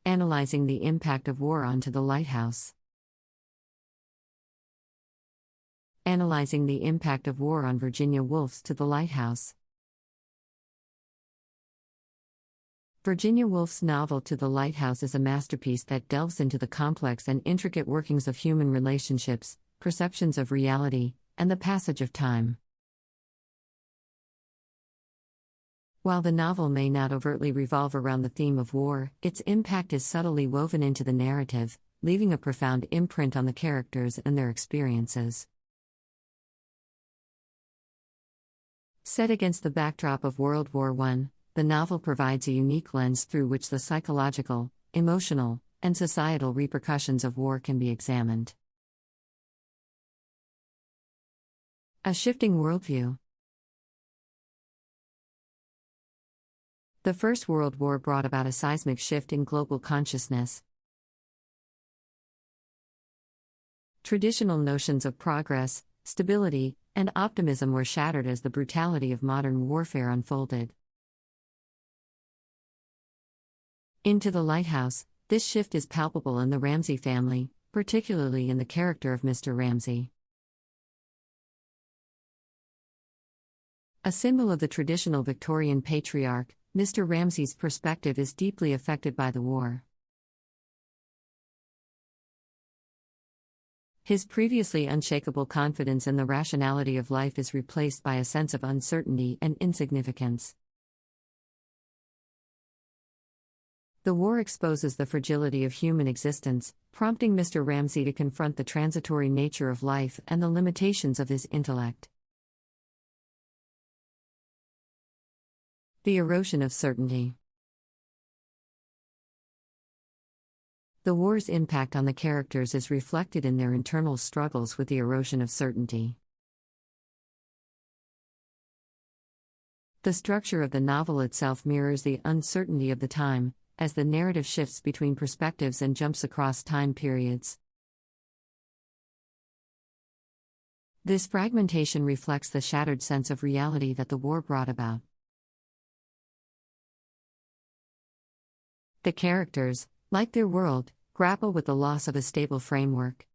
Analyzing the impact of war on To the Lighthouse. Analyzing the impact of war on Virginia Woolf's To the Lighthouse. Virginia Woolf's novel To the Lighthouse is a masterpiece that delves into the complex and intricate workings of human relationships, perceptions of reality, and the passage of time. While the novel may not overtly revolve around the theme of war, its impact is subtly woven into the narrative, leaving a profound imprint on the characters and their experiences. Set against the backdrop of World War I, the novel provides a unique lens through which the psychological, emotional, and societal repercussions of war can be examined. A shifting worldview. The First World War brought about a seismic shift in global consciousness. Traditional notions of progress, stability, and optimism were shattered as the brutality of modern warfare unfolded. In To the Lighthouse, this shift is palpable in the Ramsay family, particularly in the character of Mr. Ramsay. A symbol of the traditional Victorian patriarch, Mr. Ramsay's perspective is deeply affected by the war. His previously unshakable confidence in the rationality of life is replaced by a sense of uncertainty and insignificance. The war exposes the fragility of human existence, prompting Mr. Ramsay to confront the transitory nature of life and the limitations of his intellect. The erosion of certainty. The war's impact on the characters is reflected in their internal struggles with the erosion of certainty. The structure of the novel itself mirrors the uncertainty of the time, as the narrative shifts between perspectives and jumps across time periods. This fragmentation reflects the shattered sense of reality that the war brought about. The characters, like their world, grapple with the loss of a stable framework.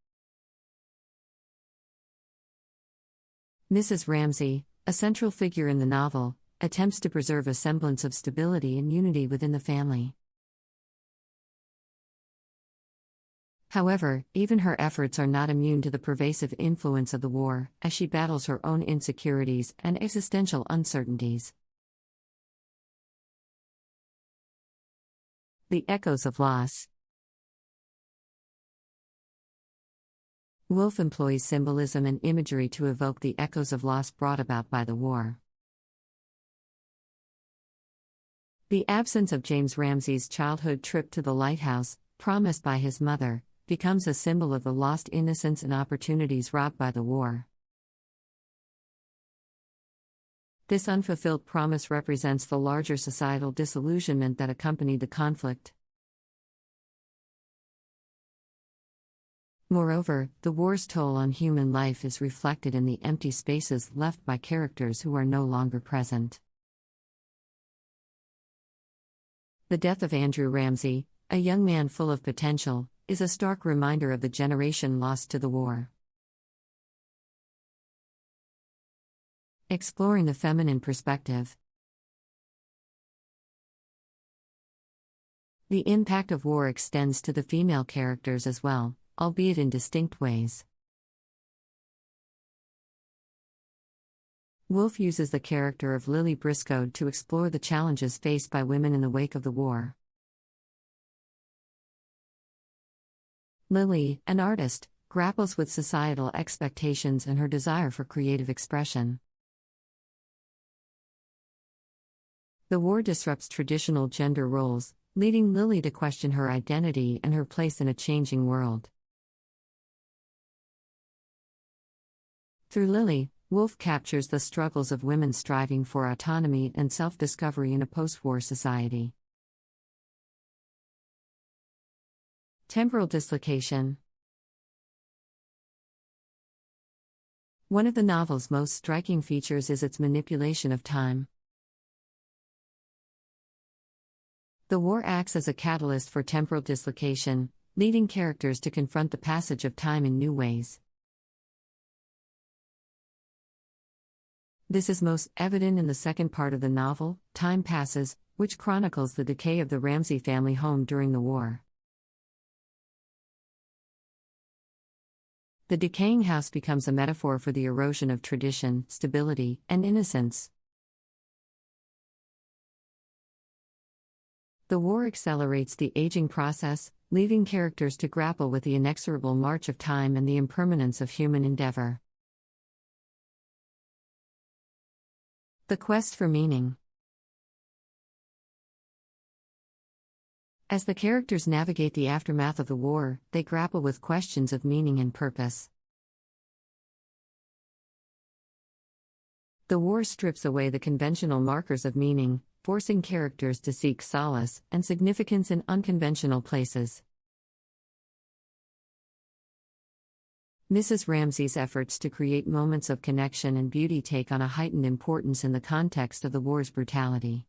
Mrs. Ramsay, a central figure in the novel, attempts to preserve a semblance of stability and unity within the family. However, even her efforts are not immune to the pervasive influence of the war, as she battles her own insecurities and existential uncertainties. The echoes of loss. Woolf employs symbolism and imagery to evoke the echoes of loss brought about by the war. The absence of James Ramsay's childhood trip to the lighthouse, promised by his mother, becomes a symbol of the lost innocence and opportunities robbed by the war. This unfulfilled promise represents the larger societal disillusionment that accompanied the conflict. Moreover, the war's toll on human life is reflected in the empty spaces left by characters who are no longer present. The death of Andrew Ramsay, a young man full of potential, is a stark reminder of the generation lost to the war. Exploring the feminine perspective. The impact of war extends to the female characters as well, albeit in distinct ways. Woolf uses the character of Lily Briscoe to explore the challenges faced by women in the wake of the war. Lily, an artist, grapples with societal expectations and her desire for creative expression. The war disrupts traditional gender roles, leading Lily to question her identity and her place in a changing world. Through Lily, Woolf captures the struggles of women striving for autonomy and self-discovery in a post-war society. Temporal dislocation. One of the novel's most striking features is its manipulation of time. The war acts as a catalyst for temporal dislocation, leading characters to confront the passage of time in new ways. This is most evident in the second part of the novel, Time Passes, which chronicles the decay of the Ramsay family home during the war. The decaying house becomes a metaphor for the erosion of tradition, stability, and innocence. The war accelerates the aging process, leaving characters to grapple with the inexorable march of time and the impermanence of human endeavor. The quest for meaning. As the characters navigate the aftermath of the war, they grapple with questions of meaning and purpose. The war strips away the conventional markers of meaning, forcing characters to seek solace and significance in unconventional places. Mrs. Ramsay's efforts to create moments of connection and beauty take on a heightened importance in the context of the war's brutality.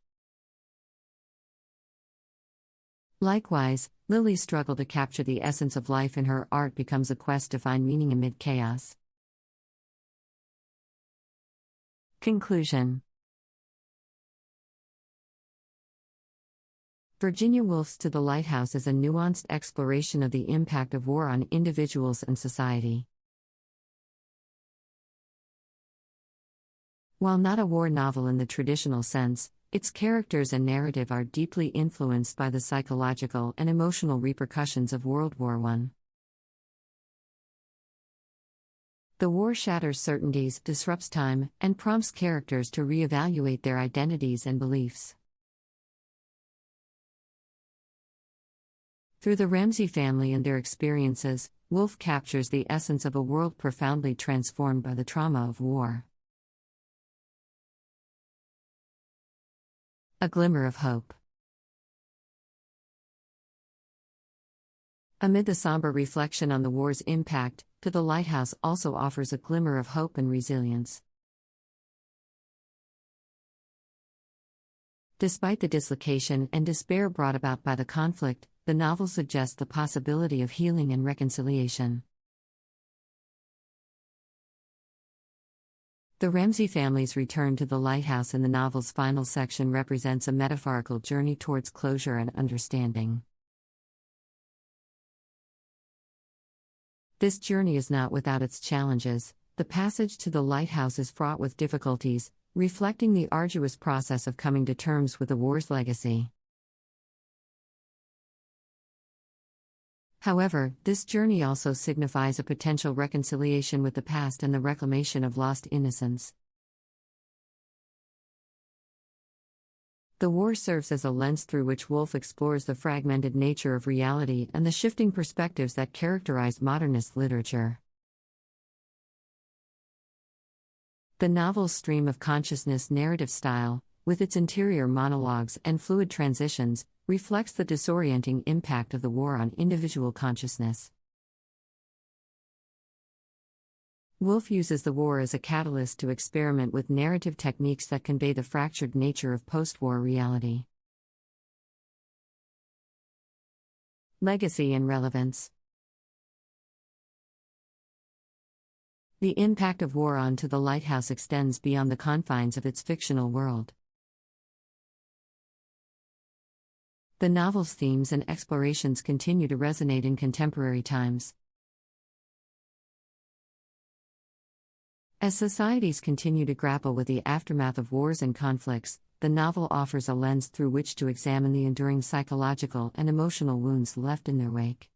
Likewise, Lily's struggle to capture the essence of life in her art becomes a quest to find meaning amid chaos. Conclusion. Virginia Woolf's To the Lighthouse is a nuanced exploration of the impact of war on individuals and society. While not a war novel in the traditional sense, its characters and narrative are deeply influenced by the psychological and emotional repercussions of World War I. The war shatters certainties, disrupts time, and prompts characters to reevaluate their identities and beliefs. Through the Ramsay family and their experiences, Woolf captures the essence of a world profoundly transformed by the trauma of war. A glimmer of hope. Amid the somber reflection on the war's impact, To the Lighthouse also offers a glimmer of hope and resilience. Despite the dislocation and despair brought about by the conflict, the novel suggests the possibility of healing and reconciliation. The Ramsay family's return to the lighthouse in the novel's final section represents a metaphorical journey towards closure and understanding. This journey is not without its challenges. The passage to the lighthouse is fraught with difficulties, reflecting the arduous process of coming to terms with the war's legacy. However, this journey also signifies a potential reconciliation with the past and the reclamation of lost innocence. The war serves as a lens through which Woolf explores the fragmented nature of reality and the shifting perspectives that characterize modernist literature. The novel's stream of consciousness narrative style, with its interior monologues and fluid transitions, reflects the disorienting impact of the war on individual consciousness. Woolf uses the war as a catalyst to experiment with narrative techniques that convey the fractured nature of post-war reality. Legacy and relevance. The impact of war on To the Lighthouse extends beyond the confines of its fictional world. The novel's themes and explorations continue to resonate in contemporary times. As societies continue to grapple with the aftermath of wars and conflicts, the novel offers a lens through which to examine the enduring psychological and emotional wounds left in their wake.